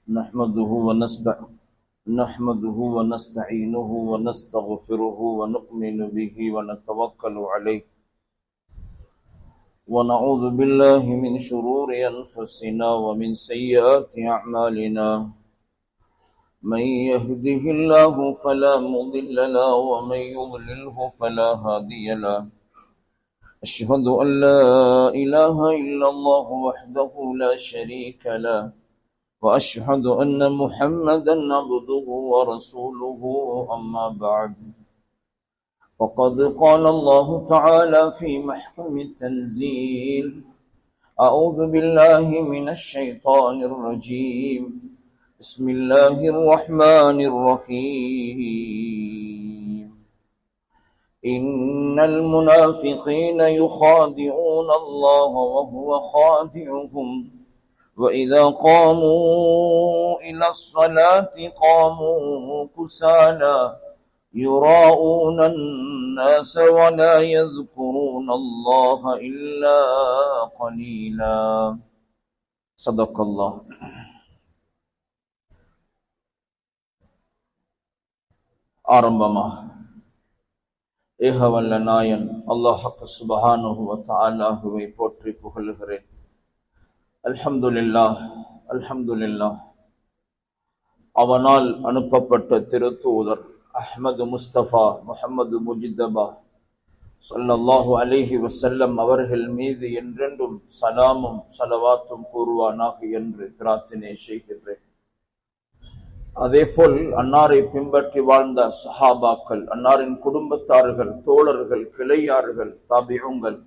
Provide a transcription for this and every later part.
نحمده ونستعينه ونستغفره ونؤمن به ونتوكل عليه ونعوذ بالله من شرور أنفسنا ومن سيئات أعمالنا من يهده الله فلا مضل له ومن يضلله فلا هادي له أشهد أن لا إله إلا الله وحده لا شريك له وأشهد أن محمدا عبده ورسوله أما بعد فقد قال الله تعالى في محكم التنزيل أعوذ بالله من الشيطان الرجيم بسم الله الرحمن الرحيم إن المنافقين يخادعون الله وهو خادعهم وإذا قاموا إلى الصلاة قاموا كسالى يراءون الناس ولا يذكرون الله إلا قليلا صدق الله. ஆரம்பமாக ஏகவல்ல நாயன் அல்லாஹ் சுப்ஹானஹு வ தஆலாவை போற்றி புகழுகிறேன். அல்ஹம்துலில்லாஹ் அல்ஹம்துலில்லாஹ். அவனால் அனுப்பப்பட்ட திருத்தூதர் அஹ்மது முஸ்தபா முஹம்மது முஜித்தபா ஸல்லல்லாஹு அலைஹி வஸல்லம் அவர்கள் மீது என்றென்றும் சலாமும் ஸலவாத்தும் கூறுவானாக என்று பிரார்த்தனை செய்கிறேன். அதேபோல் அன்னாரை பின்பற்றி வாழ்ந்த சஹாபாக்கள், அன்னாரின் குடும்பத்தார்கள், தோழர்கள், கிளையார்கள், தாபிஊங்கள்,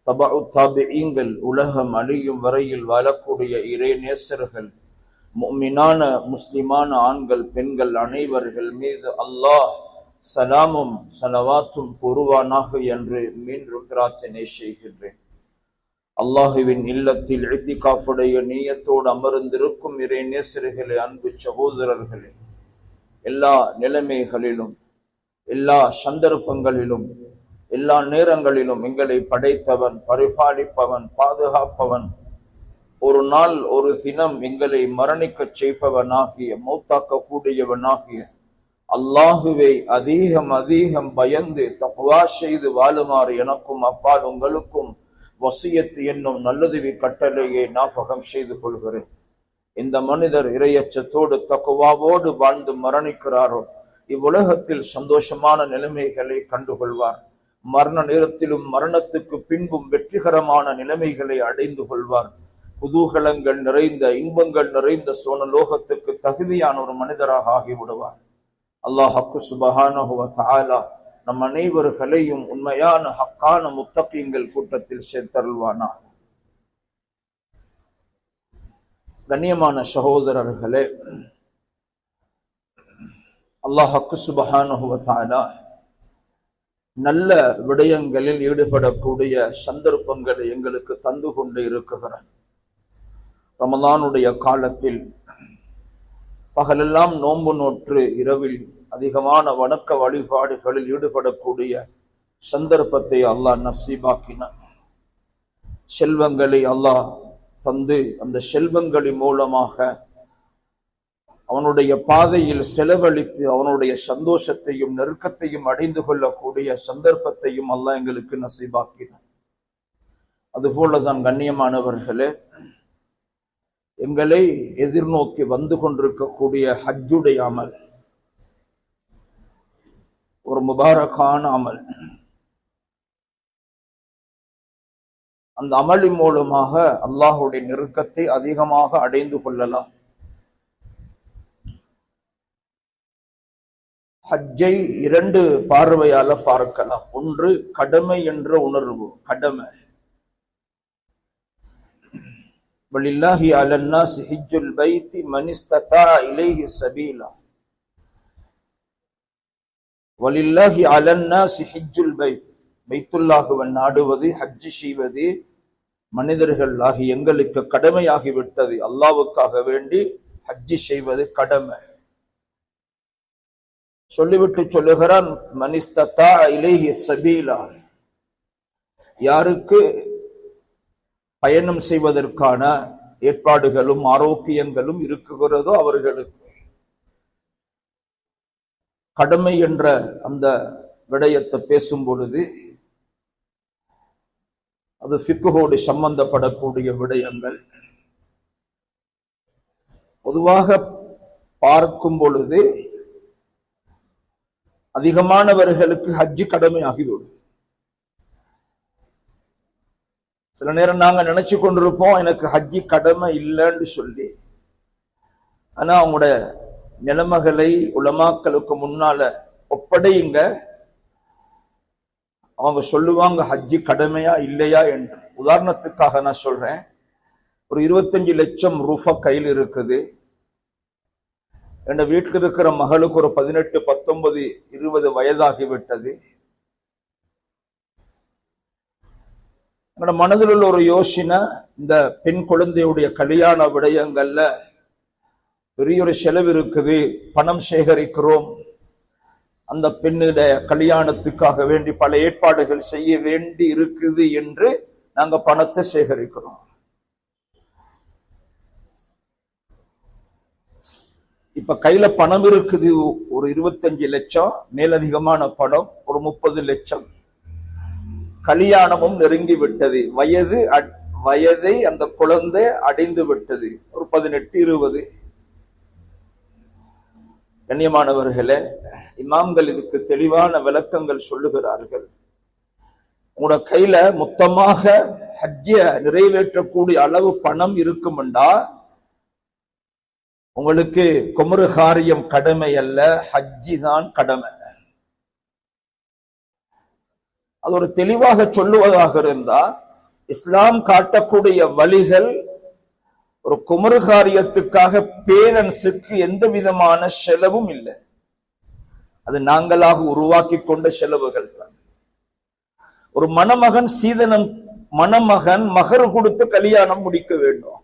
தபஉ தாபிஈங்கள், உலகம் அழியும் வரையில் வாழக்கூடிய இறை நேசர்கள், முஃமினான முஸ்லிமான ஆண்கள் பெண்கள் அனைவர்கள் மீது அல்லாஹ் சலாமும் ஸலவாத்தும் கூறுவானாக என்று மீண்டும் பிரார்த்தனை செய்கின்றேன். அல்லாஹுவின் இல்லத்தில் இத்திகாஃபுடைய நியத்தோடு அமர்ந்திருக்கும் இறை நேசர்களே, அன்பு சகோதரர்களே, எல்லா நிலைமைகளிலும் எல்லா சந்தர்ப்பங்களிலும் எல்லா நேரங்களிலும் எங்களை படைத்தவன், பரிபாலிப்பவன், பாதுகாப்பவன், ஒரு நாள் ஒரு தினம் எங்களை மரணிக்க செய்பவனாகிய மௌத்தாக்க கூடியவனாகிய அல்லாஹுவை அதிகம் அதிகம் பயந்து தக்வா செய்து வாழுமாறு எனக்கும் அப்பால் உங்களுக்கும் வசியத்து என்னும் நல்லதுவி கட்டளையை ஞாபகம் செய்து கொள்கிறேன். இந்த மனிதர் இறையச்சத்தோடு தக்வாவோடு வாழ்ந்து மரணிக்கிறாரோ இவ்வுலகத்தில் சந்தோஷமான நிலைமைகளை கண்டுகொள்வார். மரண நேரத்திலும் மரணத்துக்கு பின்பும் வெற்றிகரமான நிலைமைகளை அடைந்து கொள்வார். குதூகலங்கள் நிறைந்த இன்பங்கள் நிறைந்த சோனலோகத்துக்கு தகுதியான ஒரு மனிதராக ஆகிவிடுவார். அல்லாஹ் சுப்ஹானஹு வ தஆலா நம் அனைவர்களையும் உண்மையான ஹக்கான முத்தகீன்கள் கூட்டத்தில் சேர்த்தருள்வானாக. கண்ணியமான சகோதரர்களே, அல்லாஹ் சுப்ஹானஹு வ தஆலா நல்ல விடயங்களில் ஈடுபடக்கூடிய சந்தர்ப்பங்களை எங்களுக்கு தந்து கொண்டு இருக்குகிறார். ரமலானுடைய காலத்தில் பகலெல்லாம் நோன்பு நோற்று இரவில் அதிகமான வணக்க வழிபாடுகளில் ஈடுபடக்கூடிய சந்தர்ப்பத்தை அல்லாஹ் நசீபாக்கினார். செல்வங்களை அல்லாஹ் தந்து அந்த செல்வங்களின் மூலமாக அவனுடைய பாதையில் செலவழித்து அவனுடைய சந்தோஷத்தையும் நெருக்கத்தையும் அடைந்து கொள்ளக்கூடிய சந்தர்ப்பத்தையும் அல்லாஹ் எங்களுக்கு நசீபாக்கினார். அதுபோலதான் கண்ணியமானவர்களே, எங்களை எதிர்நோக்கி வந்து கொண்டிருக்கக்கூடிய ஹஜ்ஜுடைய அமல் ஒரு முபாரக்கான அமல். அந்த அமலின் மூலமாக அல்லாஹுடைய நெருக்கத்தை அதிகமாக அடைந்து கொள்ளலாம். ஹஜ்ஜை இரண்டு பார்வையால பார்க்கலாம். ஒன்று கடமை என்ற உணர்வு, கடமை. வலில்லாஹி அலன்னாஸ் ஹிஜ்ஜுல் பைத்தி மன் இஸ்ததா இலைஹி சபீலா. வலில்லாஹி அலன்னாஸ் ஹிஜ்ஜுல் பைத், பைத்துல்லாஹுவை நாடுவது, ஹஜ் செய்வது மனிதர்கள் ஆகி எங்களுக்கு கடமையாகிவிட்டது. அல்லாஹ்வுக்காக வேண்டி ஹஜ் செய்வது கடமை. சொல்லிவிட்டு சொல்லுகிறான், மன் இஸ்ததா இலைஹி சபீலா, யாருக்கு பயணம் செய்வதற்கான ஏற்பாடுகளும் ஆரோக்கியங்களும் இருக்குகிறதோ அவர்களுக்கு கடமை என்ற அந்த விடயத்தை பேசும் பொழுது அது ஃபிக்ஹோடு சம்பந்தப்படக்கூடிய விடயங்கள். பொதுவாக பார்க்கும் பொழுது அதிகமானவர்களுக்கு ஹஜ்ஜு கடமை ஆகிவிடும். சில நேரம் நாங்க நினைச்சு கொண்டிருப்போம் எனக்கு ஹஜ்ஜி கடமை இல்லைன்னு சொல்லி. ஆனா அவங்களோட நிலைமைகளை உலமாக்களுக்கு முன்னால ஒப்படையுங்க, அவங்க சொல்லுவாங்க ஹஜ்ஜி கடமையா இல்லையா என்று. உதாரணத்துக்காக நான் சொல்றேன், ஒரு 25 லட்சம் ரூபா கையில் இருக்குது. என் வீட்டில் இருக்கிற மகளுக்கு ஒரு 18, 19, 20 வயதாகிவிட்டது. என்னோட மனதில் உள்ள ஒரு யோசனை, இந்த பெண் குழந்தையுடைய கல்யாண விடயங்கள்ல பெரிய ஒரு செலவு இருக்குது, பணம் சேகரிக்கிறோம், அந்த பெண்ணுடைய கல்யாணத்துக்காக வேண்டி பல ஏற்பாடுகள் செய்ய வேண்டி இருக்குது என்று நாங்க பணத்தை சேகரிக்கிறோம். இப்ப கையில பணம் இருக்குது, ஒரு 25 லட்சம், மேலதிகமான பணம் ஒரு 30 லட்சம். கல்யாணமும் நெருங்கி விட்டது, வயதை அந்த குழந்தை அடைந்து விட்டது, ஒரு 18, 20. கண்ணியமானவர்களே, இமாம்கள் இதுக்கு தெளிவான விளக்கங்கள் சொல்லுகிறார்கள். உங்களோட கையில மொத்தமாக ஹஜ்ஜிய நிறைவேற்றக்கூடிய அளவு பணம் இருக்குமெண்டா உங்களுக்கு குமரு காரியம் கடமை அல்ல, ஹஜ்ஜி தான் கடமை. அது ஒரு தெளிவாக சொல்லுவதாக இருந்தா, இஸ்லாம் காட்டக்கூடிய வழிகள் ஒரு குமரு காரியத்துக்காக பேரன்ஸுக்கு எந்த விதமான செலவும் இல்லை, அது நாங்களாக உருவாக்கி கொண்ட செலவுகள் தான். ஒரு மணமகன் சீதனம், மணமகன் மகர் கொடுத்து கல்யாணம் முடிக்க வேண்டும்.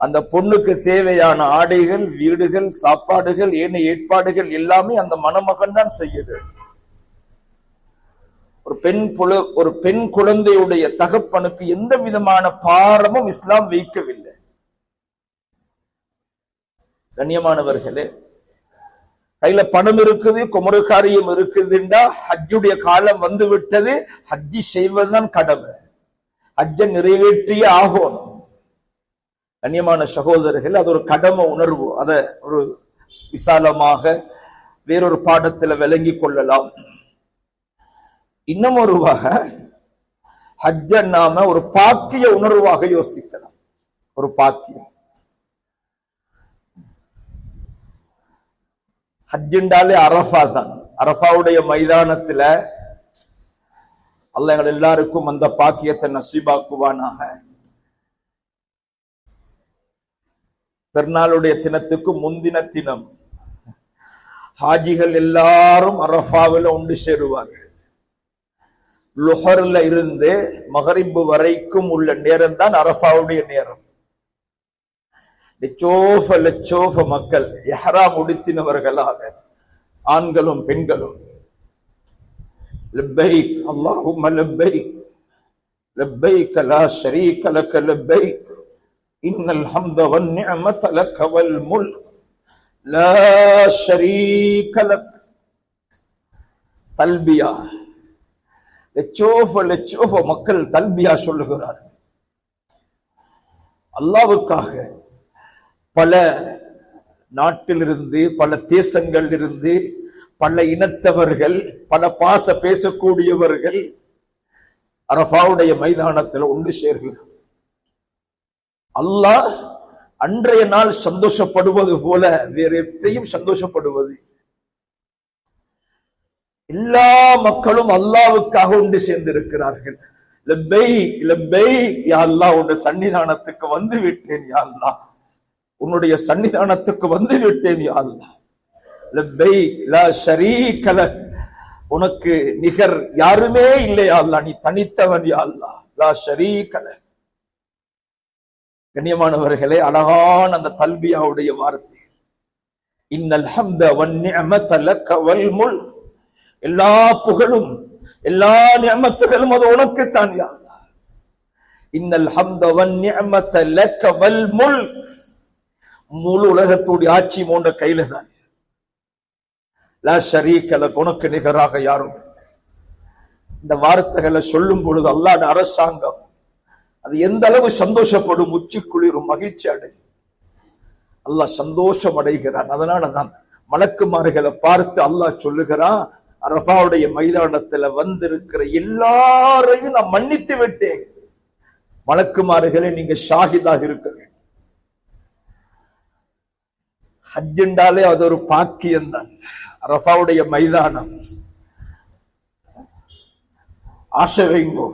அந்த பொண்ணுக்கு தேவையான ஆடைகள், வீடுகள், சாப்பாடுகள், ஏனைய ஏற்பாடுகள் எல்லாமே அந்த மணமகன் தான் செய்ய வேண்டும். ஒரு பெண் குழந்தையுடைய தகப்பனுக்கு எந்த விதமான பாரமும் இஸ்லாம் வைக்கவில்லை. கண்ணியமானவர்களே, கையில பணம் இருக்குது, குமரு காரியம் இருக்குதுண்டா ஹஜ்ஜுடைய காலம் வந்து விட்டது, ஹஜ்ஜி செய்வதுதான் கடமை, ஹஜ்ஜை நிறைவேற்றியே ஆகணும். கண்ணியமான சகோதரர்கள், அது ஒரு கடமை உணர்வு. அத ஒரு விசாலமாக வேறொரு பாடத்துல விளங்கி கொள்ளலாம். இன்னும் ஒரு வகை, ஹஜ்ஜ நாம ஒரு பாக்கிய உணர்வாக யோசிக்கலாம். ஒரு பாக்கியம். ஹஜ்ஜுண்டாலே அரஃபா தான். அரஃபாவுடைய மைதானத்துல அல்லாஹ் எங்கள் எல்லாருக்கும் அந்த பாக்கியத்தை நசீபாக்குவானாக. பெருநாளுடைய தினத்துக்கு முந்தின தினம் ஹாஜிகள் எல்லாரும் அரஃபாவில் ஒன்று சேருவார்கள். லுஹர்ல இருந்து மகரிப் வரைக்கும் உள்ள நேரம் தான் அரஃபாவுடைய நேரம். லட்சோஃப லட்சோஃப மக்கள் இஹ்ராம் உடுத்தினவர்களாக, ஆண்களும் பெண்களும், லப்பைக் அல்லாஹும்ம லப்பைக் லப்பைக் லா ஷரீக லக லப்பைக் இன்னல் ஹம்த வன் நிஅமத லக வல் முல்க் லா ஷரீக லக். தல்பியா, லட்சோஃப லட்சோஃப மக்கள் தல்பியா சொல்லுகிறார்கள். அல்லாஹ்வுக்காக பல நாட்டிலிருந்து, பல தேசங்கள் இருந்து, பல இனத்தவர்கள், பல பாச பேசக்கூடியவர்கள் அரஃபாவுடைய மைதானத்தில் ஒன்று சேர்கிறார். அல்லாஹ் அன்றைய நாள் சந்தோஷப்படுவது போல வேற எப்பயும் சந்தோஷப்படுவது. எல்லா மக்களும் அல்லாஹ்வுக்காக ஒன்று சேர்ந்திருக்கிறார்கள். லப்பைக் லப்பைக் யா அல்லாஹ், உன்னுடைய சன்னிதானத்துக்கு வந்து விட்டேன் யா அல்லாஹ், உன்னுடைய சன்னிதானத்துக்கு வந்து விட்டேன் யா அல்லாஹ். லப்பைக் லா ஷரீக லக், உனக்கு நிகர் யாருமே இல்லை யா அல்லாஹ், நீ தனித்தவன் யா அல்லாஹ். லா ஷரீக லக். கண்ணியமானவர்களே, அழகான அந்த தல்பியாவுடைய வார்த்தை, இன்னல் ஹம்த வன் நிஅமத லக வல் முல்க், எல்லா புகழும் எல்லா நிஅமத்துகளும் அது உனக்குத்தான் யா அல்லாஹ். இன்னல் ஹம்த வன் நிஅமத லக வல் முல்க். முழு உலகத்துடைய ஆட்சி உன்னுடைய கையில தான். லா ஷரீக லக், உனக்கு நிகராக யாரும். இந்த வார்த்தைகளை சொல்லும் பொழுது அல்லாஹ்வுடைய அரசாங்கம் அது எந்த அளவு சந்தோஷப்படும், உச்சி குளிரும், மகிழ்ச்சி அடையும். அல்லாஹ் சந்தோஷம் அடைகிறான். அதனாலதான் மலக்குமார்களை பார்த்து அல்லாஹ் சொல்லுகிறான், அரஃபாவுடைய மைதானத்துல வந்திருக்கிற எல்லாரையும் நான் மன்னித்து விட்டேன். மலக்குமார்களை நீங்க ஷாஹிதாக இருக்க வேண்டும். ஹஜ் என்றாலே அது ஒரு பாக்கியம் தான். அரஃபாவுடைய மைதானம் ஆசை வைங்கோ,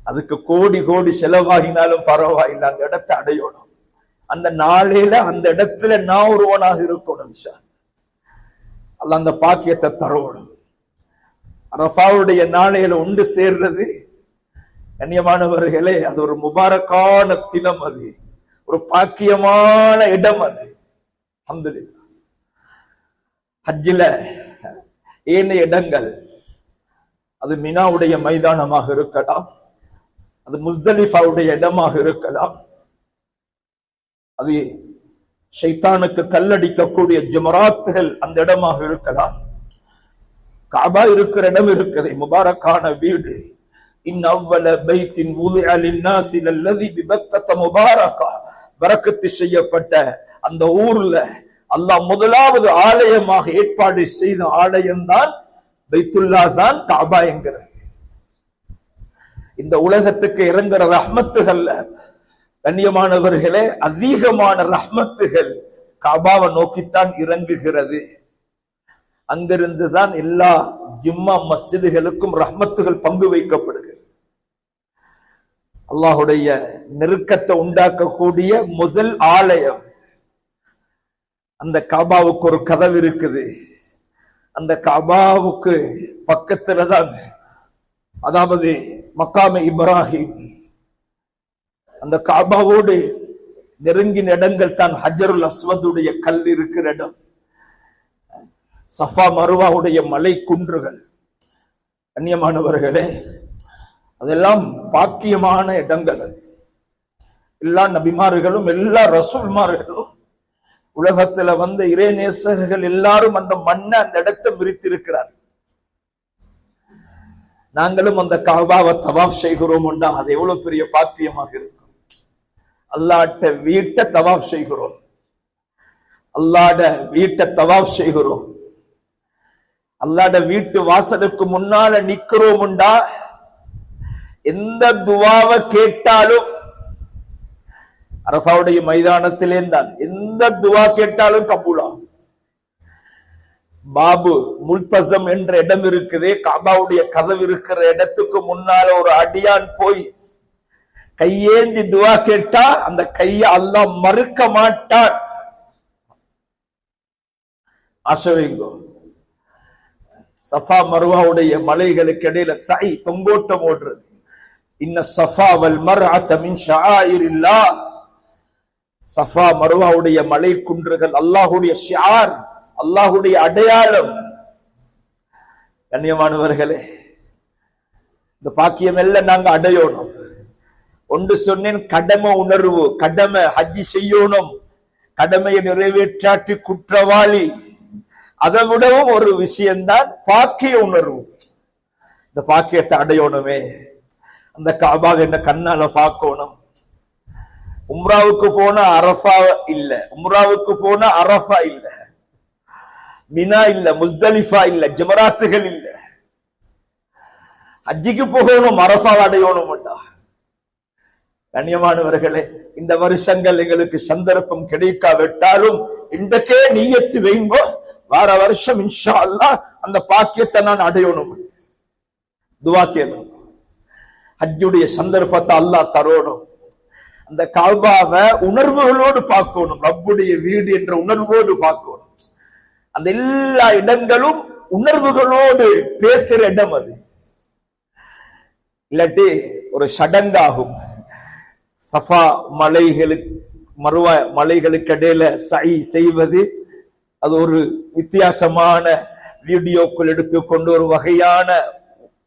அதுக்கு கோடி கோடி செலவாகினாலும் பரவாயில்லை, அந்த இடத்தை அடையணும். அந்த நாளையில அந்த இடத்துல நான் ஒருவனாக இருக்கணும். அல்ல அந்த பாக்கியத்தை தரணும். அரஃபாவுடைய நாளையில ஒன்று சேர்றது கண்ணியமானவர்களே, அது ஒரு முபாரக்கான தினம், அது ஒரு பாக்கியமான இடம். அது அல்ஹம்துலில்லாஹ். ஹஜ்ஜில ஏனைய இடங்கள் அது மினாவுடைய மைதானமாக இருக்கலாம், அது முஸ்தலிஃபாவுடைய இடமாக இருக்கலாம், அது ஷைத்தானுக்கு கல்லடிக்கக்கூடிய ஜமராத்துகள் அந்த இடமாக இருக்கலாம். காபா இருக்கிற இடம் இருக்குது, முபாரக்கான வீடு. இன் அவ்வல பைத்தின் வுதிஅ லின்னாஸி லல்லதி பிபக்கத முபாரகா, பரக்கத்து செய்யப்பட்ட அந்த ஊர்ல அல்லாஹ் முதலாவது ஆலயமாக ஏற்பாடு செய்த ஆலயம் தான் பைத்துல்லா தான் காபா என்கிறது. இந்த உலகத்துக்கு இறங்குற ரஹ்மத்துகள்ல கண்ணியமானவர்களே அதிகமான ரஹ்மத்துகள் காபாவை நோக்கித்தான் இறங்குகிறது. அங்கிருந்துதான் எல்லா ஜும்மா மஸ்ஜிதுகளுக்கும் ரஹ்மத்துகள் பங்கு வைக்கப்படுகிறது. அல்லாஹுடைய நெருக்கத்தை உண்டாக்கக்கூடிய முதல் ஆலயம் அந்த காபாவுக்கு ஒரு கதவு இருக்குது. அந்த காபாவுக்கு பக்கத்துல தான், அதாவது மக்காமே இப்ராஹிம், அந்த காபாவோடு நெருங்கின இடங்கள் தான் ஹஜருல் அஸ்வதுடைய கல் இருக்கிற இடம், சஃபா மருவாவுடைய மலை குன்றுகள். கண்ணியமானவர்களே, அதெல்லாம் பாக்கியமான இடங்கள். அது எல்லா நபிமார்களும் எல்லா ரசூல்மார்களும் உலகத்துல வந்த இறைநேசர்கள் எல்லாரும் அந்த மண்ணை அந்த இடத்தை விரித்திருக்கிறார். நாங்களும் அந்த காபாவை தவாஃப் செய்கிறோம், அது எவ்வளவு பெரிய பாக்கியமாக இருக்கும். அல்லாஹ்ட்ட வீட்டை தவாஃப் செய்கிறோம், அல்லாஹ்ட வீட்டை தவாஃப் செய்கிறோம், அல்லாஹ்ட வீட்டு வாசலுக்கு முன்னால நிக்கிறோம்டா, எந்த துவாவை கேட்டாலும் அரஃபாவுடைய மைதானத்திலே தான் எந்த துவா கேட்டாலும் கபூலாகும். பாபு முல்தசம் என்ற இடம் இருக்குது, காபாவுடைய கதவு இருக்கிற இடத்துக்கு முன்னால ஒரு அடியான் போய் கையேந்தி துவா கேட்டா அந்த கையை அல்லாஹ் மறுக்க மாட்டான். ஆசைங்கோ, சஃபா மருவாவுடைய மலைகளுக்கு இடையில சை தொங்கோட்டம் ஓடுறது. இன்ன ஸஃபா வல் மர்அத மின் ஷஆயிரில்லாஹ், சஃபா மருவாவுடைய மலை குன்றுகள் அல்லாஹ்வுடைய ஷிஆர், அல்லாஹ்வுடைய அடையாளம். கண்ணியமானவர்களே, இந்த பாக்கியம் எல்லாம் நாங்க அடையணும். ஒன்று சொன்னேன், கடமை உணர்வு, கடமை ஹஜ்ஜி செய்யணும், கடமையை நிறைவேற்றாற்றி குற்றவாளி. அதை விடவும் ஒரு விஷயம்தான் பாக்கிய உணர்வு. இந்த பாக்கியத்தை அடையணுமே, அந்த காபாவை என்ன கண்ணால பார்க்கணும். உம்ராவுக்கு போன அரஃபா இல்ல, உம்ராவுக்கு போன அரஃபா இல்ல, மினா இல்ல, முஸ்தலிஃபா இல்ல, ஜமராத்துகள் இல்ல. ஹஜ்ஜிக்கு போகணும், அரஃபா அடையணும். கண்ணியமானவர்களே, இந்த வருஷங்கள் எங்களுக்கு சந்தர்ப்பம் கிடைக்காவிட்டாலும் இன்றைக்கே நியத்து வைங்கோ, வார வருஷம் இன்ஷா அல்லாஹ் அந்த பாக்கியத்தை நான் அடையணும். துவா கேளும், ஹஜ்ஜுடைய சந்தர்ப்பத்தை அல்லாஹ் தரணும். அந்த காபாவை உணர்வுகளோடு பார்க்கணும், ரப்புடைய வீடு என்ற உணர்வோடு பார்க்கணும். அந்த எல்லா இடங்களும் உணர்வுகளோடு பேசுற இடம் அது. இல்லாட்டி ஒரு சடங்காகும். சஃபா மலைகளுக்கு மருவா மலைகளுக்கு இடையில சை செய்வது அது ஒரு வித்தியாசமான வீடியோக்கள் எடுத்துக்கொண்டு ஒரு வகையான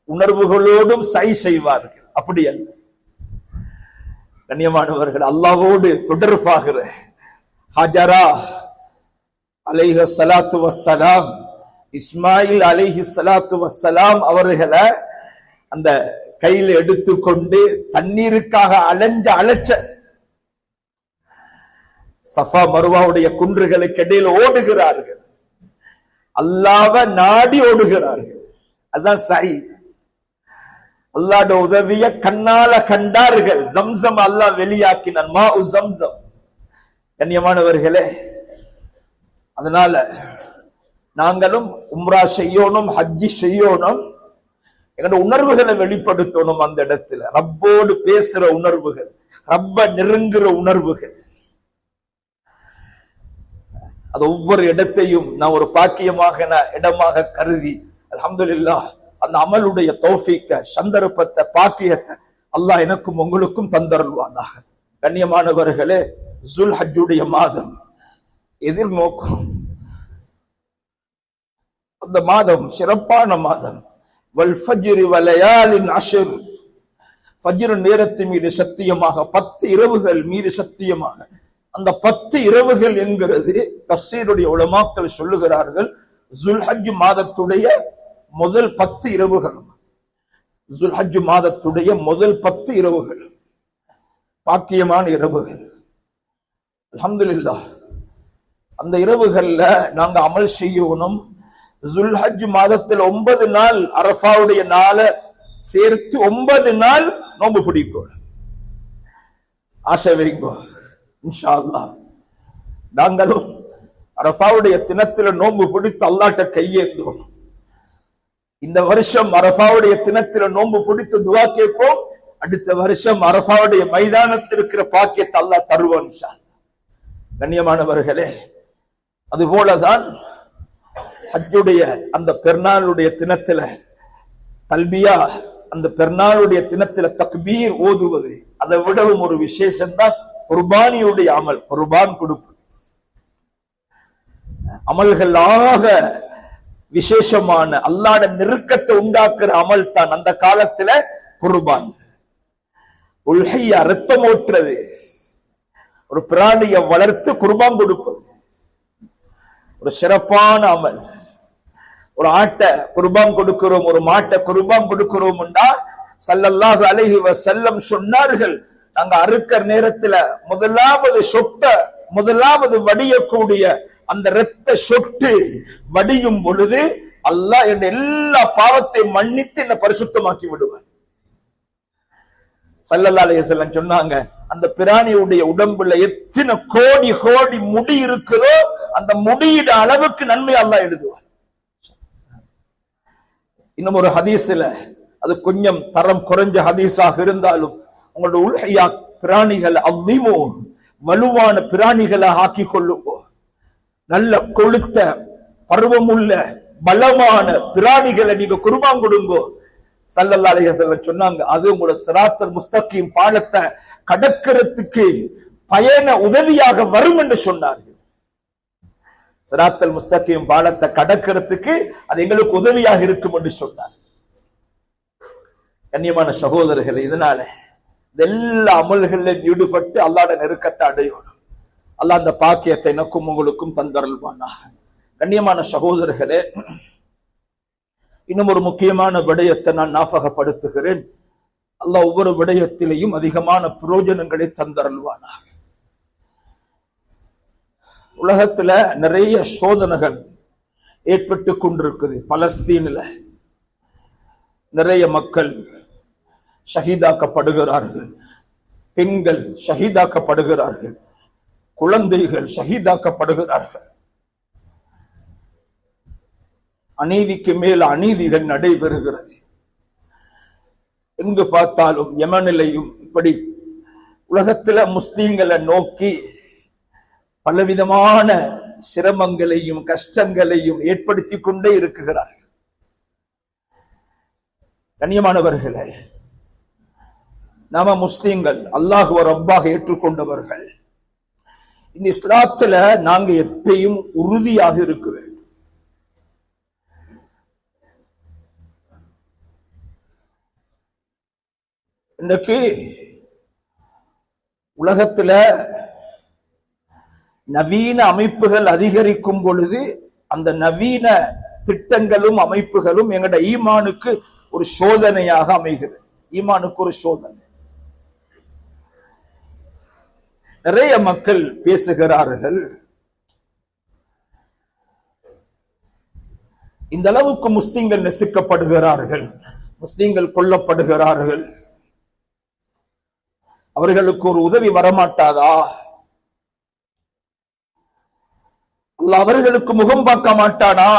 உணர்வுகளோடும் சை செய்வார்கள். அப்படி அல்ல, கண்ணியமானவர்கள், அல்லாஹ்வோடு தொடர்பாகிற ஹஜரா அலைஹி ஸலாத்து வஸ்ஸலாம், இஸ்மாயில் அலைஹி ஸலாத்து வஸ்ஸலாம் அவர்களை அந்த கையில எடுத்துக்கொண்டு தண்ணீருக்காக அலைச்ச சஃபா மருவாவுடைய குன்றுகளுக்கு இடையில் ஓடுகிறார்கள். அல்லாஹ்வை நாடி ஓடுகிறார்கள். அதுதான் சை. அல்லாஹ்வோட உதவிய கண்ணால கண்டார்கள். ஜம்சம் அல்லாஹ் வெளியாக்கினான், மாஉ ஜம்சம். கண்ணியமானவர்களே, அதனால நாங்களும் உம்ரா செய்யணும், ஹஜ்ஜி செய்யணும். எங்களோட உணர்வுகளை வெளிப்படுத்தணும். அந்த இடத்துல ரப்போடு பேசுற உணர்வுகள், ரப்ப நெருங்குற உணர்வுகள், அது ஒவ்வொரு இடத்தையும் நான் ஒரு பாக்கியமாக இடமாக கருதி அல்ஹம்துலில்லாஹ் அந்த அமலுடைய தௌஃபீக்க, சந்தர்ப்பத்தை, பாக்கியத்தை அல்லாஹ் எனக்கும் உங்களுக்கும் தந்தருள்வானாக. கண்ணியமானவர்களே, ஜுல் ஹஜ்ஜுடைய மாதம் எதிர்நோக்கும் அந்த மாதம் சிறப்பான மாதம். வல் ஃபஜ்ரி வலயாலின் அஷ்ர், ஃபஜ்ர் நேரத்தின் மீது சத்தியமாக, 10 இரவுகள் மீது சத்தியமாக. அந்த 10 இரவுகள் என்கிறது தஃசீருடைய உலமாக்கள் சொல்லுகிறார்கள், ஜுல்ஹஜ் மாதத்துடைய முதல் 10 இரவுகள். ஜுல்ஹஜ் மாதத்துடைய முதல் 10 இரவுகள் பாக்கியமான இரவுகள். அல்ஹம்துலில்லாஹ் அந்த இரவுகள்ல நாங்க அமல் செய்யணும். ஜுல்ஹஜ் மாதத்தில் 9 நாள் அரஃபாவுடைய நாளை சேர்த்து 9 நாள் நோன்பு பிடிக்கணும். ஆசை வைங்கோ இன்ஷா அல்லாஹ். நாங்களும் அரஃபாவுடைய தினத்துல நோன்பு பிடித்து அல்லாஹ்ட்ட கையேந்தோம். இந்த வருஷம் அரஃபாவுடைய தினத்துல நோன்பு பிடித்து துஆ கேட்போம். அடுத்த வருஷம் அரஃபாவுடைய மைதானத்தில் இருக்கிற பாக்கியத்தை அல்லாஹ் தருவான் இன்ஷா அல்லாஹ். கண்ணியமானவர்களே, அதுபோலதான் ஹஜ்ஜுடைய அந்த பெருநாளுடைய தினத்துல தல்பியா, அந்த பெருநாளுடைய தினத்துல தக்பீர் ஓதுவது, அதை விடவும் ஒரு விசேஷம் தான் குர்பானியுடைய அமல். குர்பான் கொடுப்பு அமல்களாக விசேஷமான அல்லாஹ்ட நெருக்கத்தை உண்டாக்குற அமல் தான் அந்த காலத்துல குர்பான். உல்ஹியா, ரத்தம் ஓட்டுறது, ஒரு பிராணியை வளர்த்து குர்பான் கொடுப்பது ஒரு சிறப்பான அமல். ஒரு ஆட்டை குர்பான் கொடுக்கிறோம், ஒரு மாட்டை குர்பான் கொடுக்கிறோம் என்றால் ஸல்லல்லாஹு அலைஹி வஸல்லம் சொன்னார்கள், நாங்க அறுக்கிற நேரத்துல முதலாவது வடியக்கூடிய அந்த இரத்த சொட்டு வடியும் பொழுது அல்லாஹ் என் எல்லா பாவத்தையும் மன்னித்து என்னை பரிசுத்தமாக்கி விடுவார். ஸல்லல்லாஹு அலைஹி வஸல்லம் சொன்னாங்க, அந்த பிராணியுடைய உடம்புல எத்தனை கோடி கோடி முடி இருக்குதோ அந்த முடியிட அளவுக்கு நன்மை அல்லாஹ் எழுதுவார். இன்னும் ஒரு ஹதீஸ்ல, அது கொஞ்சம் தரம் குறைஞ்ச ஹதீஸாக இருந்தாலும், உங்களோட உல்ஹியா பிராணிகள் அவ்வீமோ வலுவான பிராணிகளை ஆக்கி கொள்ளுங்கோ. நல்ல கொழுத்த பருவமுள்ள பலமான பிராணிகளை நீங்க குர்பான் கொடுங்கோ. ஸல்லல்லாஹு அலைஹி வஸல்லம் சொன்னாங்க, அது உங்களோட சிராத்தல் முஸ்தகீம் பாலத்தை கடக்கிறதுக்கு பயண உதவியாக வரும் என்று சொன்னார்கள். சிராத்தல் முஸ்தகீம் பாலத்தை கடக்கிறதுக்கு அது எங்களுக்கு உதவியாக இருக்கும் என்று சொன்னார். கண்ணியமான சகோதரர்கள், இதனால எல்லா அமல்களிலும் ஈடுபட்டு அல்லாஹ்ட நெருக்கத்தை அடையணும். அல்லாஹ் அந்த பாக்கியத்தை எனக்கும் உங்களுக்கும் தந்தருள்வானாக. கண்ணியமான சகோதரர்களே, இன்னும் ஒரு முக்கியமான விடயத்தை நான் ஞாபகப்படுத்துகிறேன். அல்லாஹ் ஒவ்வொரு விடயத்திலையும் அதிகமான பிரயோஜனங்களை தந்தருள்வானாக. உலகத்துல நிறைய சோதனைகள் ஏற்பட்டு கொண்டிருக்குது. பலஸ்தீன்ல நிறைய மக்கள் ஷஹீதாக்கப்படுகிறார்கள், பெண்கள் ஷஹீதாக்கப்படுகிறார்கள், குழந்தைகள் ஷஹீதாக்கப்படுகிறார்கள். அநீதிக்கு மேல் அநீதிகள் நடைபெறுகிறது. எங்கு பார்த்தாலும் யமனிலையும் இப்படி உலகத்துல முஸ்லீம்களை நோக்கி பலவிதமான சிரமங்களையும் கஷ்டங்களையும் ஏற்படுத்தி கொண்டே இருக்கிறார்கள். கண்ணியமானவர்களே, நாம முஸ்லீம்கள் அல்லாஹ்வை ரப்பாக ஏற்றுக்கொண்டவர்கள். இந்த இஸ்லாத்துல நாங்க எப்பயும் உறுதியாக இருக்கிறோம். இன்னைக்கு உலகத்துல நவீன அமைப்புகள் அதிகரிக்கும் பொழுது அந்த நவீன திட்டங்களும் அமைப்புகளும் எங்கட ஈமானுக்கு ஒரு சோதனையாக அமைகிறது. ஈமானுக்கு ஒரு சோதனை. நிறைய மக்கள் பேசுகிறார்கள், இந்த அளவுக்கு முஸ்லிம்கள் நெசுக்கப்படுகிறார்கள், முஸ்லிம்கள் கொல்லப்படுகிறார்கள், அவர்களுக்கு ஒரு உதவி வரமாட்டாதா? அல்லாஹ் அவர்களுக்கு முகம் பார்க்க மாட்டானா?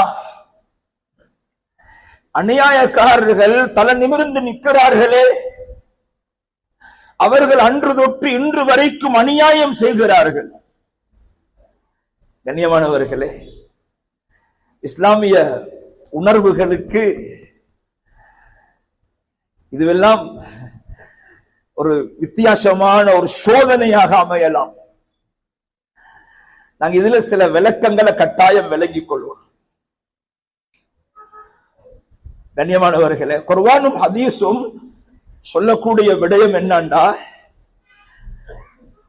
அநியாயக்காரர்கள் தலை நிமிர்ந்து நிற்கிறார்களே, அவர்கள் அன்று தொற்று இன்று வரைக்கும் அநியாயம் செய்கிறார்கள். கண்ணியமானவர்களே, இஸ்லாமிய உணர்வுகளுக்கு இதுவெல்லாம் ஒரு வித்தியாசமான ஒரு சோதனையாக அமையலாம். நாங்க இதுல சில விளக்கங்களை கட்டாயம் விளங்கிக் கொள்வோம். கண்ணியமானவர்களே, குர்ஆனும் ஹதீஸும் சொல்லக்கூடிய விடயம் என்னண்டா,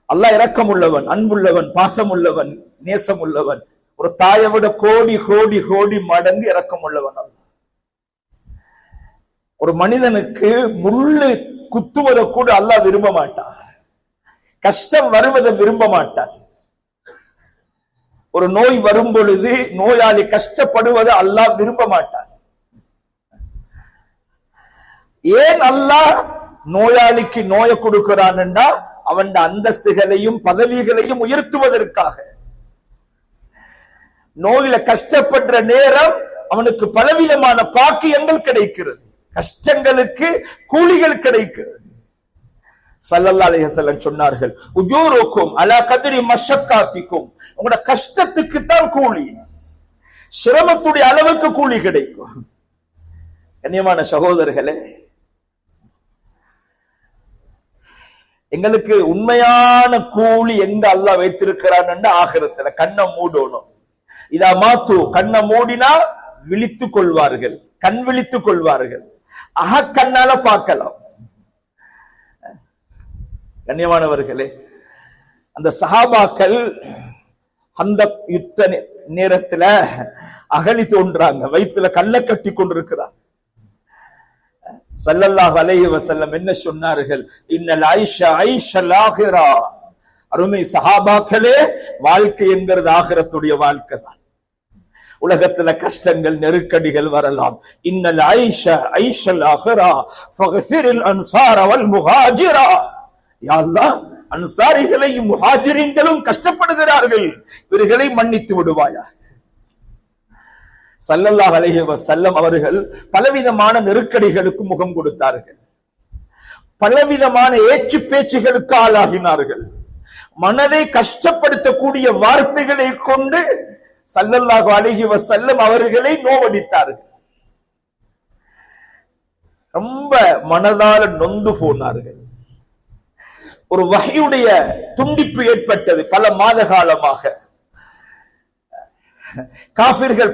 அல்லாஹ் இரக்கம் உள்ளவன், அன்புள்ளவன், பாசம் உள்ளவன், நேசம் உள்ளவன். ஒரு தாயை விட கோடி கோடி கோடி மடங்கு இரக்கம் உள்ளவன் அல்லாஹ். ஒரு மனிதனுக்கு முள்ளு குத்துவதை கூட அல்லாஹ் விரும்ப மாட்டான், கஷ்டம் வருவதை விரும்ப மாட்டான். ஒரு நோய் வரும் பொழுது நோயாளி கஷ்டப்படுவதை அல்லாஹ் விரும்ப மாட்டான். ஏன் அல்லாஹ் நோயாளிக்கு நோயை கொடுக்கிறான் என்றா, அவன் அந்தஸ்துகளையும் பதவிகளையும் உயர்த்துவதற்காக. நோயில கஷ்டப்படுற நேரம் அவனுக்கு பலவிதமான பாக்கியங்கள் கிடைக்கிறது, கஷ்டங்களுக்கு கூலிகள் கிடைக்கிறது. ஸல்லல்லாஹு அலைஹி வஸல்லம் சொன்னார்கள், உஜூருக்கும் அலா கத்ரி மஷக்காத்திக்கும், உங்களோட கஷ்டத்துக்கு தான் கூலி, சிரமத்துடைய அளவுக்கு கூலி கிடைக்கும். கண்ணியமான சகோதரர்களே, எங்களுக்கு உண்மையான கூலி எங்க அல்லாஹ் வைத்திருக்கிறான், ஆகிரத்துல கண்ணை மூடணும். இதா மாத்து, கண்ணை மூடினா விழித்துக் கொள்வார்கள், கண் விழித்துக் கொள்வார்கள், அகக்கண்ணால பார்க்கலாம். கண்ணியமானவர்களே, அந்த சஹாபாக்கள் அந்த யுத்த நேரத்துல அகழி தோன்றாங்க, வயிற்றுல கல்ல கட்டி கொண்டிருக்கிறாங்க. ஸல்லல்லாஹு அலைஹி வஸல்லம் என்ன சொன்னார்கள்? இன்னல் ஐஷா ஐஷல் ஆகிரா, அருமை சஹாபாக்களே, வாழ்க்கை என்கிறது ஆகிரத்துடைய வாழ்க்கை தான். உலகத்துல கஷ்டங்கள் நெருக்கடிகள் வரலாம். இன்னல் ஐஷா ஐஷல் ஆகிரா ஃபக்ஃபிரில் அன்சார வல் முஹாஜிரா, யா அல்லாஹ், அன்சாரிகளையும் முஹாஜிரின்களும் கஷ்டப்படுகிறார்கள், இவர்களை மன்னித்து விடுவாயா. ஸல்லல்லாஹு அலைஹி வஸல்லம் அவர்கள் பலவிதமான நெருக்கடிகளுக்கு முகம் கொடுத்தார்கள், பலவிதமான ஏச்சு பேச்சுகளுக்கு ஆளாகினார்கள். மனதை கஷ்டப்படுத்தக்கூடிய வார்த்தைகளை கொண்டு ஸல்லல்லாஹு அலைஹி வஸல்லம் அவர்களை நோவடித்தார்கள். ரொம்ப மனதால நொந்து போனார்கள். ஒரு வஹ்யுடைய துண்டிப்பு ஏற்பட்டது. பல மாத காலமாக காஃபிர்கள்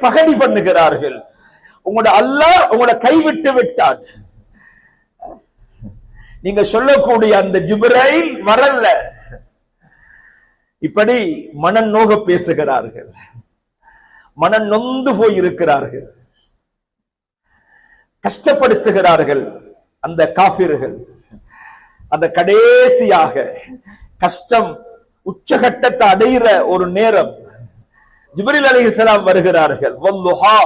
பகடி பண்ணுகிறார்கள். உங்களோட அல்லாஹ் உங்களை கைவிட்டு விட்டார், நீங்க சொல்லக்கூடிய அந்த ஜிப்ரைல் வரல. இப்படி மனம் நோக பேசுகிறார்கள், மனம் நொந்து போயிருக்கிறார்கள், கஷ்டப்படுத்துகிறார்கள் அந்த காஃபிர்கள். அந்த கடைசியாக கஷ்டம் உச்சகட்டத்தை அடைகிற ஒரு நேரம் ஜிப்ரீல் அலைஹிஸ்ஸலாம் வருகிறார்கள். வல்லுஹா,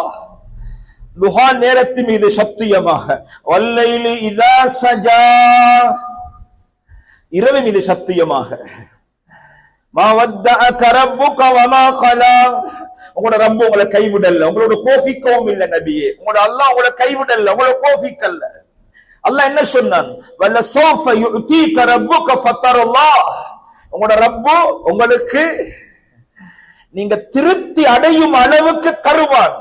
லுஹா நேரத்தின் மீது சத்தியமாக, வல்லைலி இதா சஜா, இரவு மீது சத்தியமாக, மா வத்தஅக ரப்புக வமா கலா, உங்களோட ரப்பு உங்களை கைவிடல, உங்களோட கோபிக்கவும் இல்லை நபியே, உங்களோட அல்லாஹ் உங்களை கைவிடல, உங்களை கோபிக்கல்ல. அல்லாஹ் என்ன சொன்னான்? வல்ல சௌஃப யுதீக ரப்புக ஃபதரல்லாஹ், உங்களோட ரப்பு உங்களுக்கு நீங்க திருப்தி அடையும் அளவுக்கு தருவான்.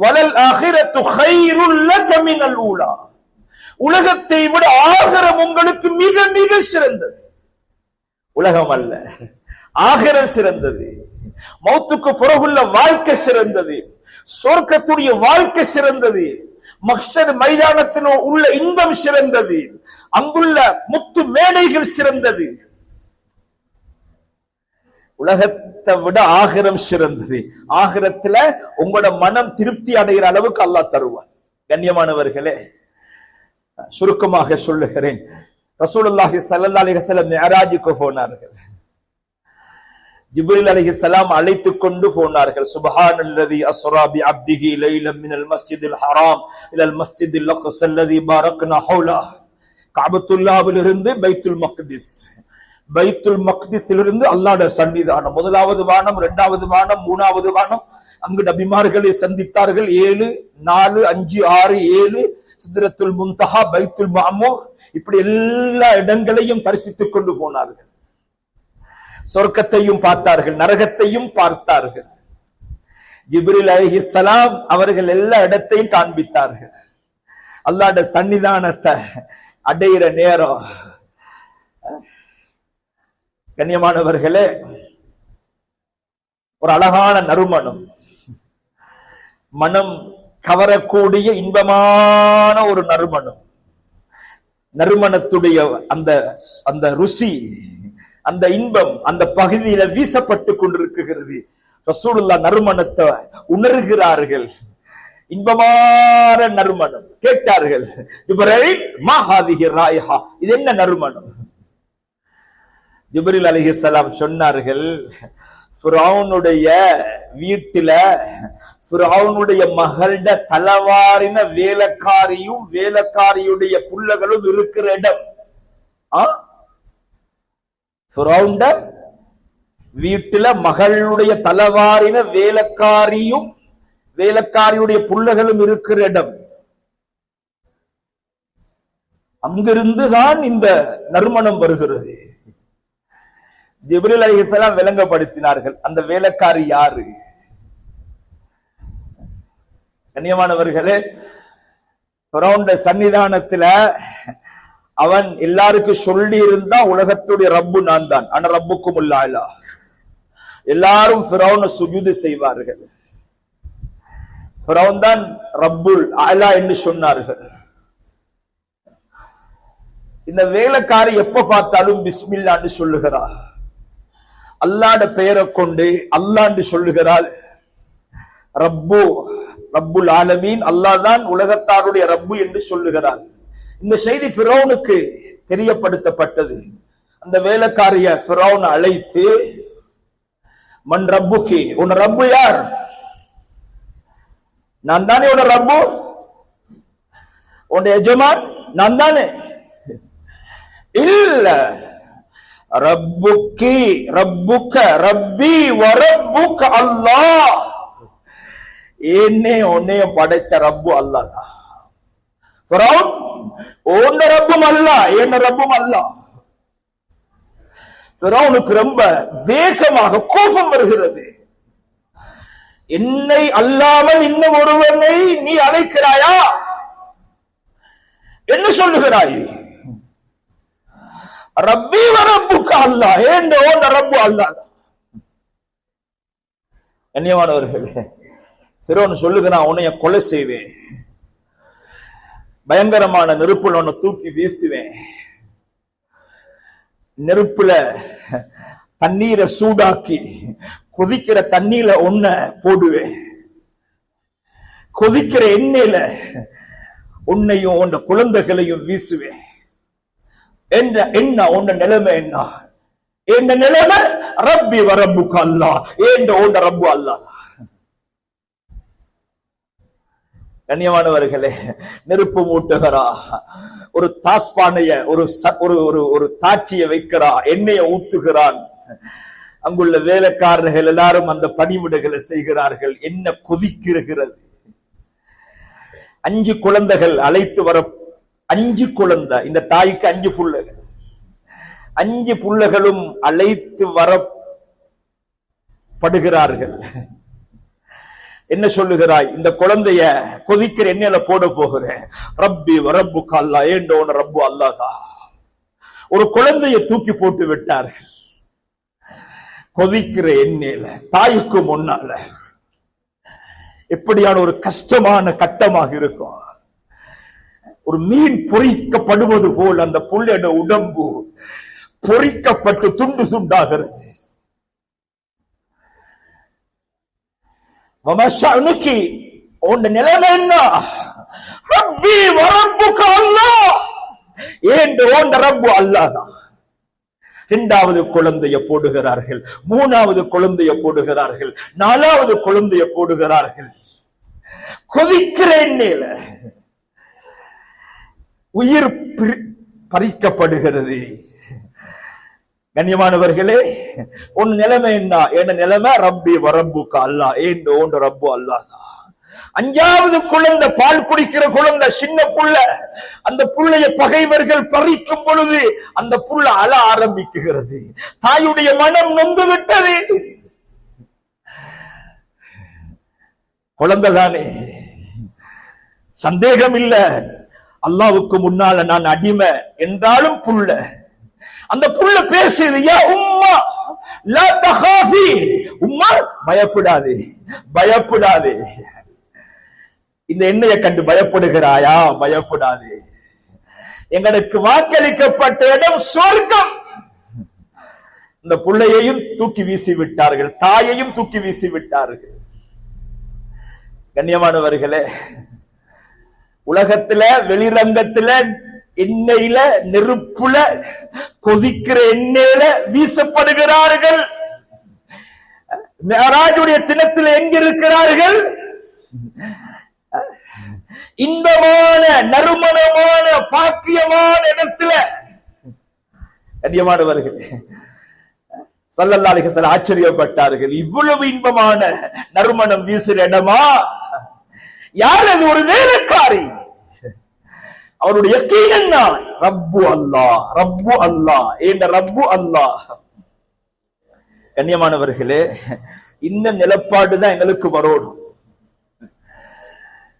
வலல் ஆகிரத்து கைருல் லக மினல் ஊலா, உலகத்தை விட ஆகிரம் உங்களுக்கு மிக மிக சிறந்தது. உலகம் அல்ல, ஆகிரம் சிறந்தது. மௌத்துக்கு பிறகுள்ள வாழ்க்கை சிறந்தது, சொர்க்கத்துடைய வாழ்க்கை சிறந்தது, மஹ்ஷர் மைதானத்தின் உள்ள இன்பம் சிறந்தது, அங்குள்ள முத்து மேடைகள் சிறந்தது. உலகத்தை விட ஆகிரம் சிறந்தது. ஆகிரத்துல உங்களோட மனம் திருப்தி அடைகிற அளவுக்கு அல்லாஹ் தருவான். கண்ணியமானவர்களே, சுருக்கமாக சொல்லுகிறேன். ரசூலுல்லாஹி ஸல்லல்லாஹு அலைஹி வஸல்லம் மிஅராஜுக்கு போனார்கள். ஜிப்ரீல் அலைஹிஸ்ஸலாம் அழைத்துக் கொண்டு போனார்கள். சுப்ஹானல்லதி அஸ்ரா பி அப்திஹி லைலன் மினல் மஸ்ஜிதில் ஹராம் இலல் மஸ்ஜிதில் அக்ஸா அல்லதி பாரக்னா ஹவுலா. கஅபத்துல்லாஹ்விலிருந்து பைத்துல் மக்திஸ், பைத்துல் மக்திஸிலிருந்து அல்லாஹ்வுடைய சன்னிதானம், முதலாவது வானம், இரண்டாவது வானம், மூணாவது வானம். அங்கு நபிமார்களை சந்தித்தார்கள். 7, 4, 5, 6, 7 சித்ரத்துல் முன்தஹா, பைத்துல் மஅமூர், இப்படி எல்லா இடங்களையும் தரிசித்துக் கொண்டு போனார்கள். சொர்க்கத்தையும் பார்த்தார்கள், நரகத்தையும் பார்த்தார்கள். ஜிப்ரீல் அலைஹிஸ்ஸலாம் அவர்கள் எல்லா இடத்தையும் காண்பித்தார்கள். அல்லாஹ்வுடைய சன்னிதானத்தை அடையிற நேரம், கண்ணியமானவர்களே, ஒரு அழகான நறுமணம், மனம் கவரக்கூடிய இன்பமான ஒரு நறுமணம். நறுமணத்துடைய அந்த ருசி, அந்த இன்பம் அந்த பகுதியில வீசப்பட்டு கொண்டிருக்கிறது. ரசூலுல்லாஹ் நறுமணத்தை உணர்கிறார்கள். இன்பமான நறுமணம். கேட்டார்கள், ஜிப்ரீல் மா ஹாதிஹி ராயிஹா, இது என்ன நறுமணம்? ஜிப்ரீல் அலைஹிஸ்ஸலாம் சொன்னார்கள், ஃபிரௌனுடைய வீட்டில ஃபிரௌனுடைய மகள்ட தலவாரின வேலைக்காரியும் வேலைக்காரியுடைய புள்ளகளும் இருக்கிற இடம். ஃபிரௌன்ட வீட்டில மகளுடைய தலவாரின வேலைக்காரியும் வேலைக்காரியுடைய புள்ளகளும் இருக்கிற இடம். அங்கிருந்துதான் இந்த நறுமணம் வருகிறது. ஜிப்ரீல் அலைஹிஸ்ஸலாம் விளங்கப்படுத்தினார்கள், அந்த வேலைக்காரி யாரு? கண்ணியமானவர்களே, ஃபிரௌனுடைய சன்னிதானத்துல அவன் எல்லாருக்கும் சொல்லி இருந்தா உலகத்துடைய ரப்பு நான் தான், ஆனா ரப்புக்கும் அலா, எல்லாரும் ஃபிரௌனை சுஜூது செய்வார்கள். ஃபிரௌன் தான் ரப்புல் அலா என்று சொன்னார்கள். இந்த வேலைக்காரி எப்ப பார்த்தாலும் பிஸ்மில்லான்னு சொல்லுகிறார். அல்லாஹ்வுடைய பெயரை கொண்டு அல்லாஹ்னு சொல்லுகிறாள். ரப்பு, ரப்புல் ஆலமீன், அல்லாஹ் தான் உலகத்தாருடைய ரப்பு என்று சொல்லுகிறார். இந்த செய்தி ஃபிரௌனுக்கு தெரியப்படுத்தப்பட்டது. அந்த வேலைக்காரிய ஃபிரௌன் அழைத்து, மன் ரப்புகி, உன் ரப்பு யார்? நான் தானே உன் ரப்பு, உன் எஜமான் நான் தானே. இல்ல, ரப்புக்கி ரப்புக்க ரப்பி வரப்புக்க அல்லாஹ், என்னையும் படைச்ச ரப்பு அல்லாஹ் தான். ஃபிரௌன், உன் ரப்பும் அல்லாஹ், என்ன ரப்பும் அல்லாஹ். ஃபிரௌனுக்கு ரொம்ப வேகமாக கோபம் வருகிறது. என்னை அல்லாமல் இன்னும் ஒருவனை நீ அழைக்கிறாயா? என்ன சொல்லுகிறாய்? ரப்பி வரப்புக்க அல்லாஹ், ஏண்ட ஓண்ட ரப்பு அல்லாஹ். கண்ணியமானவர்களே, ஃபிரௌன் சொல்லுகிறான், உன்னைய கொலை செய்வேன், பயங்கரமான நெருப்புல உன்னை தூக்கி வீசுவேன், நெருப்புல தண்ணீரை சூடாக்கி கொதிக்கிற தண்ணீர ஒன்ன போடுவேன், கொதிக்கிற எண்ணெயில உன்னையும் உன் குழந்தைகளையும் வீசுவேன். என்ன உன்ன நிலைமை என்ன? என் நிலைமை ரப்பி வரப்புக்கு அல்லாஹ், ஏண்ட ஓண்ட ரப்பு அல்லாஹ். கண்ணியமானவர்களே, நெருப்பு மூட்டுகிறா, ஒரு தாஸ்பானைய ஒரு தாட்சியை வைக்கிறா, எண்ணெயை ஊத்துகிறான். அங்குள்ள வேலைக்காரர்கள் எல்லாரும் அந்த பணிவிடைகளை செய்கிறார்கள். என்ன கொதிக்கிறது. 5 குழந்தைகள் அழைத்து வர, 5 குழந்தை, இந்த தாய்க்கு 5 புள்ளைகள், 5 புள்ளைகளும் அழைத்து வரப்படுகிறார்கள். என்ன சொல்லுகிறாய்? இந்த குழந்தைய கொதிக்கிற எண்ணெயில போட போகிறேன். ரப்பி வரப்புக்கு அல்லாஹ், ஏண்டோன ரப்பு அல்லாஹ். ஒரு குழந்தைய தூக்கி போட்டு விட்டார்கள் கொதிக்கிற எண்ணெயில, தாய்க்கு முன்னால. எப்படியான ஒரு கஷ்டமான கட்டமாக இருக்கும். ஒரு மீன் பொறிக்கப்படுவது போல் அந்த புள்ளையோட உடம்பு பொறிக்கப்பட்டு துண்டு துண்டாகிறது. வமஷஅனுகி உன் நிலைமை என்ன? ரப்பி வரப்புக அல்லாஹ், ஏன் ஓண்ட ரப்பு அல்லாஹ் தான். இரண்டாவது குழந்தைய போடுகிறார்கள், மூணாவது குழந்தைய போடுகிறார்கள், நாலாவது குழந்தைய போடுகிறார்கள். கொதிக்கிற எண்ணெயில உயிர் பறிக்கப்படுகிறது. கண்ணியமானவர்களே, உன் நிலைமை என்ன? என்ன நிலைமை? ரப்பி வரப்புக அல்லாஹ், ஏன் ஓண்ட ரப்பு அல்லாஹ் தான். அஞ்சாவது குழந்தை, பால் குடிக்கிற குழந்தை, சின்ன புள்ள. அந்த புள்ளைய பகைவர்கள் பறிக்கும் பொழுது அந்த புள்ள அழ ஆரம்பிக்குகிறது. தாயுடைய மனம் நொந்து விட்டது. குழந்தைதானே, சந்தேகம் இல்ல, அல்லாவுக்கு முன்னால நான் அடிமை என்றாலும் புள்ள. அந்த புள்ள பேசுது, யா உம்மா லா தகாஃபி, உம்மா பயப்படாதே, பயப்படாதே. இந்த எண்ணெயை கண்டு பயப்படுகிறாயா? பயப்படாதே. எங்களுக்கு வாக்களிக்கப்பட்ட இடம் சொர்க்கம். இந்த புள்ளையையும் தூக்கி வீசி விட்டார்கள், தாயையும் தூக்கி வீசி விட்டார்கள். கண்ணியமானவர்களே, உலகத்துல வெளிரங்கத்துல எண்ணெயில, நெருப்புல, கொதிக்கிற எண்ணெயில வீசப்படுகிறார்கள். மிஅராஜுடைய தினத்தில் எங்கிருக்கிறார்கள்? இன்பமான, நறுமணமான, பாக்கியமான இடத்துல. கண்ணியமானவர்கள், ஸல்லல்லாஹு அலைஹி வஸல்லம் ஆச்சரியப்பட்டார்கள். இவ்வளவு இன்பமான நறுமணம் வீசுற இடமா? யார் அது? ஒரு வேலைக்காரி. அவருடைய யகீன் என்ன? ரப்பு அல்லாஹ், ரப்பு அல்லாஹ், ஏண்ட ரப்பு அல்லாஹ். கண்ணியமானவர்களே, இந்த நிலப்பாடுதான் எங்களுக்கு வரணும்.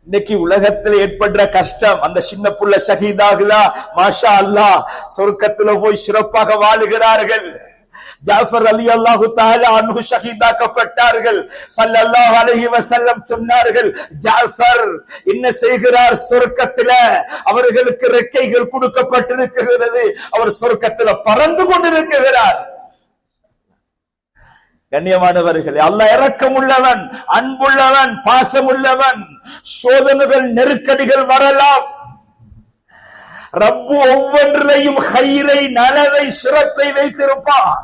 இன்னைக்கு உலகத்தில் ஏற்படுற கஷ்டம், அந்த சின்ன புள்ள ஷஹீதாகுதா, மாஷா அல்லாஹ், சொர்க்கத்துல போய் சிறப்பாக வாழுகிறார்கள். ஜாஃபர் ரலியல்லாஹு தஆலா அன்ஹு ஷஹீதாக்கப்பட்டார்கள். ஸல்லல்லாஹு அலைஹி வஸல்லம் சொன்னார்கள், ஜாஃபர் என்ன செய்கிறார்? சொர்க்கத்துல அவர்களுக்கு ரெக்கைகள் கொடுக்கப்பட்டிருக்கிறது, அவர் சொர்க்கத்துல பறந்து கொண்டிருக்கிறார். கண்ணியமானவர்களே, அல்லாஹ் இரக்கமுள்ளவன், அன்புள்ளவன், பாசமுள்ளவன். சோதனைகள், நெருக்கடிகள் வரலாம். ரப்பு ஒவ்வொன்றையும் ஹைரை, நலவை, சிறப்பை வைத்திருப்பான்.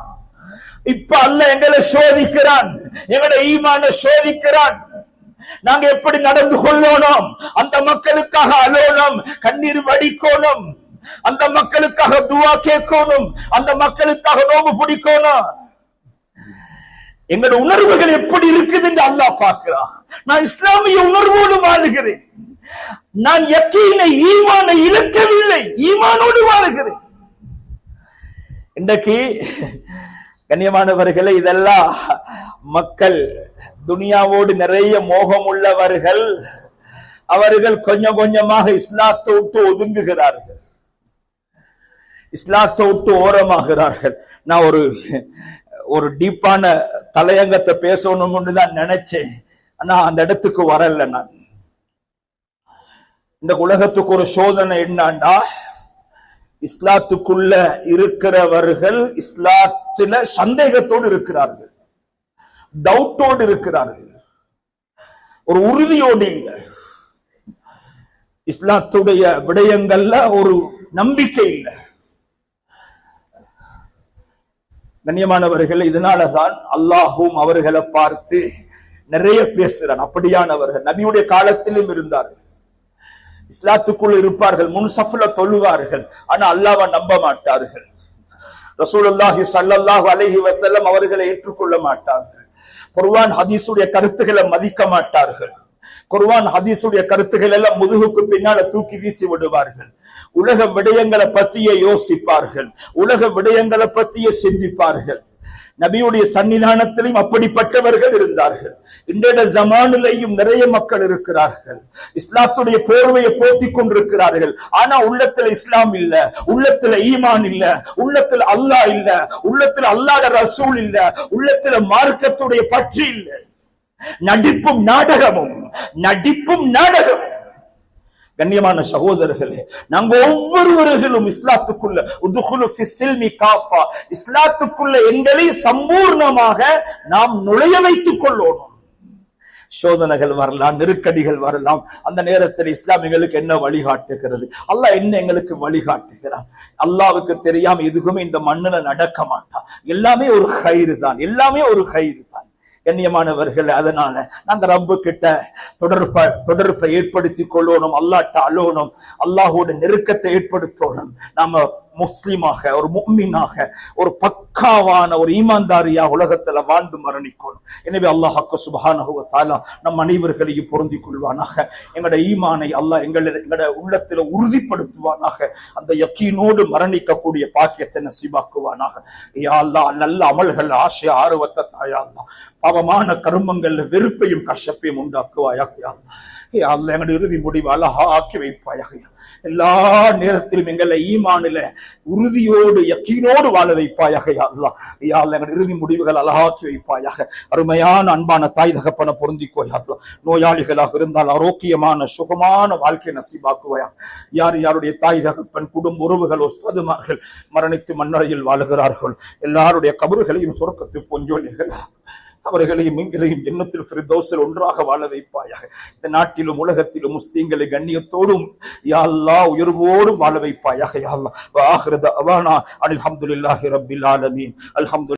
இப்ப அல்லாஹ் எங்களை சோதிக்கிறான், எங்களை ஈமான சோதிக்கிறான். நாங்க எப்படி நடந்து கொள்ளணும்? அந்த மக்களுக்காக அழணும், கண்ணீர் வடிக்கணும், அந்த மக்களுக்காக துஆ கேட்கணும், அந்த மக்களுக்காக நோம்பு பிடிக்கணும். எங்களோட உணர்வுகள் எப்படி இருக்குது என்று அல்லாஹ் பார்க்கிறான். நான் இஸ்லாமிய உணர்வோடு வாழுகிறேன். நான் யக்கீனை, ஈமானை இழக்கவில்லை, ஈமானோடு வாழுகிறேன். இன்றைக்கு கண்ணியமானவர்களே, இதெல்லாம் மக்கள், துனியாவோடு நிறைய மோகம் உள்ளவர்கள், அவர்கள் கொஞ்சம் கொஞ்சமாக இஸ்லாத்தை விட்டு ஒதுங்குகிறார்கள், இஸ்லாத்தை விட்டு ஓரமாகிறார்கள். நான் ஒரு டீப்பான தலையங்கத்தை பேசணும்னு தான் நினைச்சேன், ஆனா அந்த இடத்துக்கு வரல. நான் இந்த உலகத்துக்கு ஒரு சோதனை என்னண்டா, இஸ்லாத்துக்குள்ள இருக்கிறவர்கள் இஸ்லாத்துல சந்தேகத்தோடு இருக்கிறார்கள், டவுட்டோடு இருக்கிறார்கள், ஒரு உறுதியோடு இல்லை. இஸ்லாத்துடைய விடயங்கள்ல ஒரு நம்பிக்கை இல்லை. கண்ணியமானவர்கள், இதனாலதான் அல்லாஹும் அவர்களை பார்த்து நிறைய பேசுறான். அப்படியானவர்கள் நபியுடைய காலத்திலும் இருந்தார்கள், இஸ்லாத்துக்குள் இருப்பார்கள், முன் சஃப்ல தொழுவார்கள், ஆனா அல்லாஹ்வை நம்ப மாட்டார்கள். ரசூலுல்லாஹி ஸல்லல்லாஹு அலைஹி வஸல்லம் அவர்களை ஏற்றுக்கொள்ள மாட்டார்கள். குர்ஆன் ஹதீஸுடைய கருத்துக்களை மதிக்க மாட்டார்கள். குர்ஆன் ஹதீஸுடைய கருத்துக்கள் எல்லாம் முதுகுக்கு பின்னால தூக்கி வீசி விடுவார்கள். உலக விடயங்களை பத்தியே யோசிப்பார்கள், உலக விடயங்களை பத்தியே சிந்திப்பார்கள். நபியுடைய சன்னிதானத்திலும் அப்படிப்பட்டவர்கள் இருந்தார்கள். இன்றைய ஜமானிலையும் நிறைய மக்கள் இருக்கிறார்கள், இஸ்லாத்துடைய போர்வையை போத்திக் கொண்டிருக்கிறார்கள். ஆனா உள்ளத்துல இஸ்லாம் இல்ல, உள்ளத்துல ஈமான் இல்ல, உள்ளத்துல அல்லாஹ் இல்ல, உள்ளத்துல அல்லாஹ்ட ரசூல் இல்ல, உள்ளத்துல மார்க்கத்துடைய பற்று இல்ல. நடிப்பும் நாடகமும், நடிப்பும் நாடகமும். கண்ணியமான சகோதரர்களே, நாங்க ஒவ்வொருவர்களும் இஸ்லாத்துக்குள்ள இஸ்லாத்துக்குள்ள எங்களை சம்பூர்ணமாக நாம் நுழைய வைத்துக் கொள்ளணும். சோதனைகள் வரலாம், நெருக்கடிகள் வரலாம். அந்த நேரத்தில் இஸ்லாம் எங்களுக்கு என்ன வழிகாட்டுகிறது? அல்லாஹ் என்ன எங்களுக்கு வழிகாட்டுகிறான்? அல்லாஹ்வுக்கு தெரியாம எதுவுமே இந்த மண்ணுல நடக்க மாட்டான். எல்லாமே ஒரு கயிறு தான், எல்லாமே ஒரு கயிறு தான். கண்ணியமானவர்கள், அதனால நாங்க ரப்பு கிட்ட தொடர்பை ஏற்படுத்தி கொள்ளணும், அல்லாஹ்ட்ட அலோனும், அல்லாஹோட நெருக்கத்தை ஏற்படுத்தணும். நாம முஸ்லிமாக, ஒரு முஃமினாக, ஒரு பக்காவான ஒரு ஈமான்தாரியாக உலகத்துல வாழ்ந்து மரணிக்கணும். எனவே அல்லாஹ் சுப்ஹானஹு வ தஆலா நம் அனைவர்களையும் பொருந்திக் கொள்வானாக. எங்களுடைய ஈமானை அல்லாஹ் எங்களுடைய உள்ளத்துல உறுதிப்படுத்துவானாக. அந்த யக்கீனோடு மரணிக்கக்கூடிய பாக்கியத்தை நசீபாக்குவானாக. யா அல்லாஹ், நல்ல அமல்கள் ஆசை ஆர்வத்தை தாயா அல்லாஹ், பாவமான கர்மங்கள்ல வெறுப்பையும் கஷ்டப்பையும் உண்டாக்குவாயாக. யா அல்லாஹ், எங்களுடைய இறுதி முடிவு அழகா ஆக்கி வைப்பாயாக. எல்லா நேரத்திலும் எங்களை ஈமானில உறுதியோடு யக்கீனோடு வாழ வைப்பாயாக. யா அல்லாஹ், யா அல்லாஹ், எங்களுடைய இறுதி முடிவுகள் அழகாக்கி வைப்பாயாக. அருமையான அன்பான தாய் தகப்பன பொருந்திக்கோ யா அல்லாஹ். நோயாளிகளாக இருந்தால் ஆரோக்கியமான சுகமான வாழ்க்கை நசீபாக்குவாயா. யார் யாருடைய தாய் தகப்பன், குடும்ப உறவுகள், உஸ்தாதுமார்கள் மரணித்து மண்ணறையில் வாழுகிறார்கள், எல்லாருடைய கபறுகளையும் சொர்க்கத்து பொஞ்சோலிகளா, அவர்களையும் எங்களையும் ஜன்னத்துல் ஃபிர்தௌஸில் ஒன்றாக வாழ வைப்பாயாக. இந்த நாட்டிலும் உலகத்திலும் முஸ்லிம்களை கண்ணியத்தோடும் யா அல்லாஹ் உயர்வோடும் வாழ வைப்பாயாக. யா அல்லாஹ். வ ஆகிரு தஅவானா அல்ஹம்துலில்லாஹி ரப்பில் ஆலமீன். அல்ஹம்து